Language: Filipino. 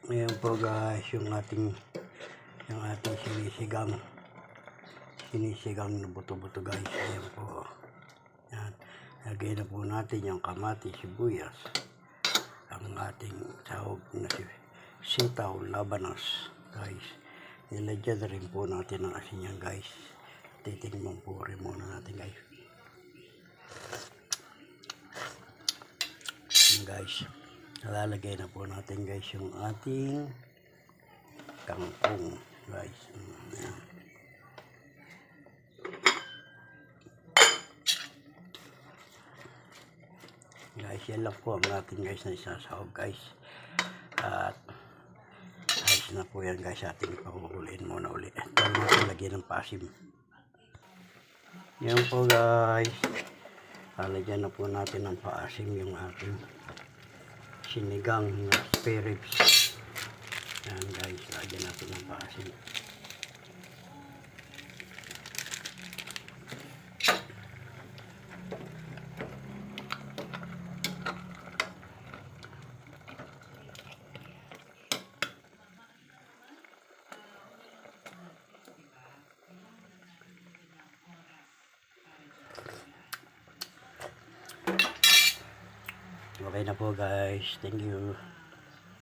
Ngayon po guys, yung ating sinisigang na buto-buto guys. Ayan po. Yan. Lagay na po natin yung kamatis, sibuyas, ang ating sahog na sitaw, labanos guys. Nilagyan na rin po natin ang asin yan guys. Titingnan po rin muna natin guys. Yan guys. Lalagay na po natin guys yung ating kangkong guys. Ayan. Guys, yan lang po ang ating guys na isasahog guys. At ayos na po yan guys, ating ipakukuliin muna ulit. Ito natin lagyan ng pasim. Yan po guys. Lalagyan na po natin ng paasim yung ating sinigang na spare ribs. Yan guys, lagyan natin ng paasim. Okay na po guys. Thank you.